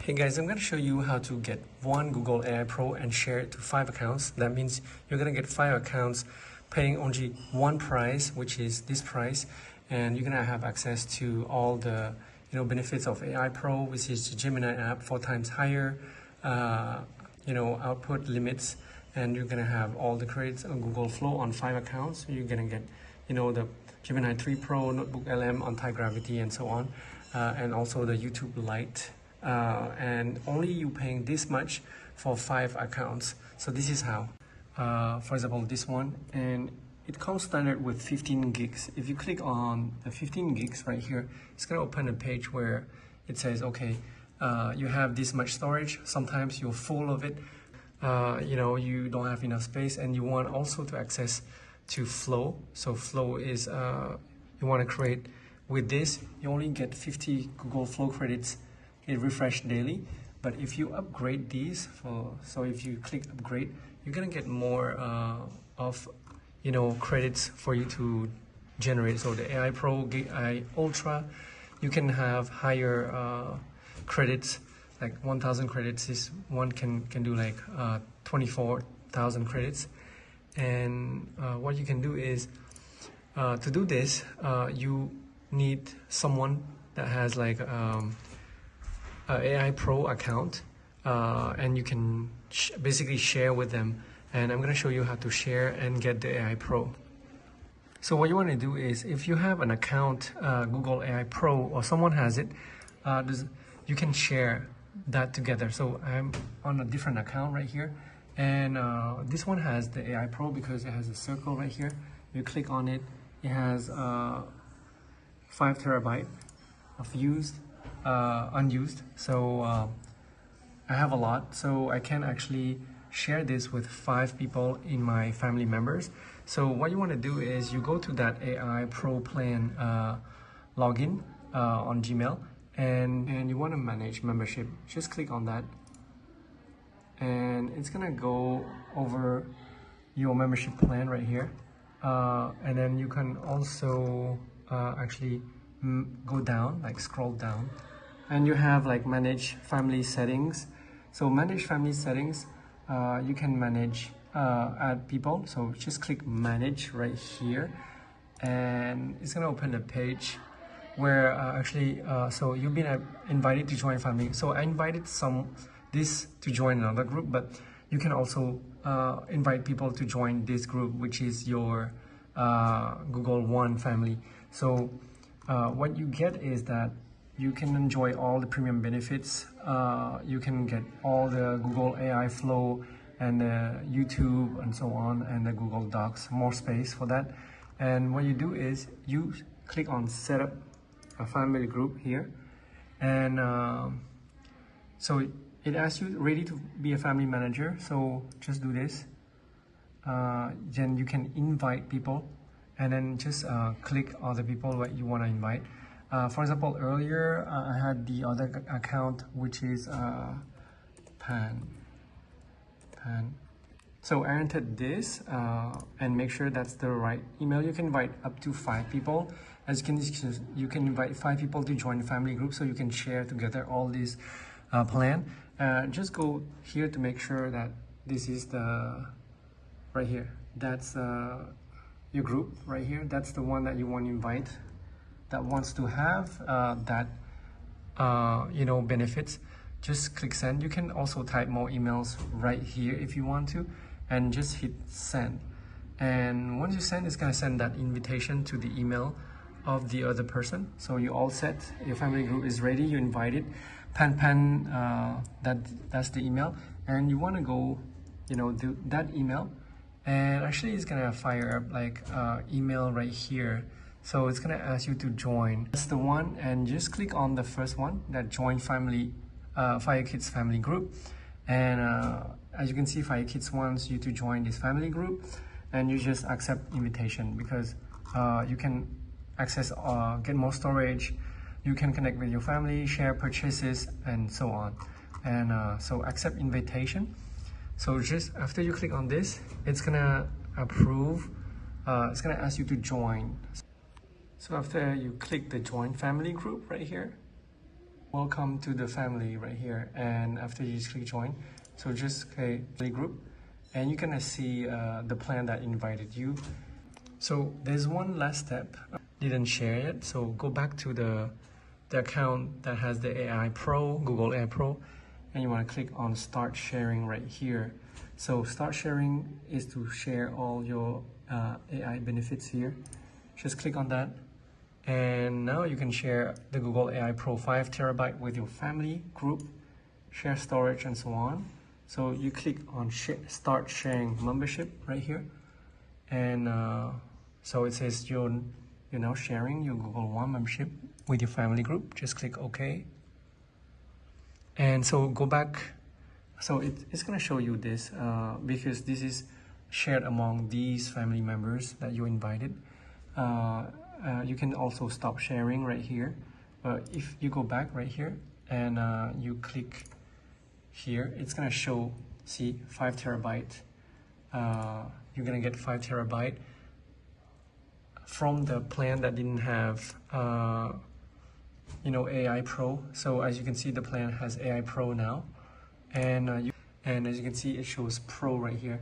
Hey guys, I'm going to show you how to get one Google AI Pro and share it to 5 accounts. That means you're going to get 5 accounts paying only one price, which is this price, and you're going to have access to all the benefits of AI Pro, which is the Gemini app 4 times higher output limits, and you're going to have all the credits on Google Flow on 5 accounts. You're going to get the Gemini 3 Pro, Notebook LM, anti-gravity, and so on, and also the YouTube Lite. And only you paying this much for 5 accounts. So this is how. For example, this one, and it comes standard with 15 gigs. If you click on the 15 gigs right here, it's gonna open a page where it says, okay, you have this much storage. Sometimes you're full of it. You don't have enough space, and you want also to access to Flow. So Flow is you want to create with this. You only get 50 Google Flow credits. It refresh daily, but if you upgrade these so if you click upgrade, you're gonna get more of credits for you to generate. So the AI Pro, AI Ultra, you can have higher credits, like 1,000 credits. This one can do like 24,000 credits. And what you can do is to do this, you need someone that has like AI Pro account, and you can basically share with them. And I'm going to show you how to share and get the AI Pro. So what you want to do is, if you have an account, Google AI Pro, or someone has it, you can share that together. So I'm on a different account right here, and this one has the AI Pro because it has a circle right here. You click on it, it has 5 terabyte of unused. So I have a lot, so I can actually share this with 5 people in my family members. So what you want to do is you go to that AI Pro plan login on Gmail, and you want to manage membership. Just click on that, and it's gonna go over your membership plan right here, and then you can also actually go down, like scroll down, and you have like manage family settings. So manage family settings, you can manage add people. So just click manage right here, and it's gonna open a page where so you've been invited to join family. So I invited this to join another group, but you can also invite people to join this group, which is your Google One family. So what you get is that you can enjoy all the premium benefits. You can get all the Google AI Flow and YouTube and so on, and the Google Docs, more space for that. And what you do is you click on set up a family group here, and so it asks you ready to be a family manager. So just do this. Then you can invite people, and then just click other people that you want to invite. For example, earlier I had the other account, which is Pan. So I entered this and make sure that's the right email. You can invite up to 5 people. As you can see, you can invite 5 people to join the family group, so you can share together all these plan. Just go here to make sure that this is the right here. That's your group right here. That's the one that you want to invite, that wants to have benefits. Just click send. You can also type more emails right here if you want to, and just hit send. And once you send, it's gonna send that invitation to the email of the other person. So you all set, your family group is ready, you invited. That's the email, and you want to go do that email, and actually it's gonna fire up like email right here. So it's gonna ask you to join. That's the one, and just click on the first one, that join family, Fire Kids family group. And as you can see, Fire Kids wants you to join this family group, and you just accept invitation, because you can access, get more storage, you can connect with your family, share purchases, and so on. And so accept invitation. So just after you click on this, it's gonna approve, it's gonna ask you to join. So after you click the join family group right here, welcome to the family right here. And after you just click join, so just click family group, and you're gonna see the plan that invited you. So there's one last step, didn't share it. So go back to the account that has the AI Pro, Google AI Pro, and you want to click on start sharing right here. So start sharing is to share all your AI benefits here. Just click on that, and now you can share the Google AI Pro 5 terabyte with your family group, share storage and so on. So you click on start sharing membership right here, and so it says you're now sharing your Google One membership with your family group. Just click OK. And so go back. So it's going to show you this because this is shared among these family members that you invited. You can also stop sharing right here. If you go back right here and you click here, it's going to show, see, 5 terabyte. You're going to get 5 terabyte from the plan that didn't have AI Pro. So as you can see, the plan has AI Pro now, and as you can see, it shows Pro right here,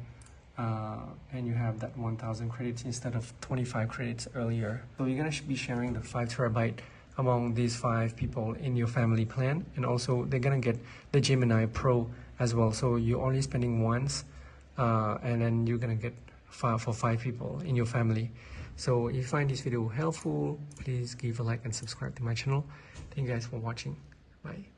and you have that 1,000 credits instead of 25 credits earlier. So you're gonna be sharing the 5 terabyte among these 5 people in your family plan, and also they're gonna get the Gemini Pro as well. So you're only spending once, and then you're gonna get 5 for 5 people in your family. So if you find this video helpful, please give a like and subscribe to my channel. Thank you guys for watching. Bye.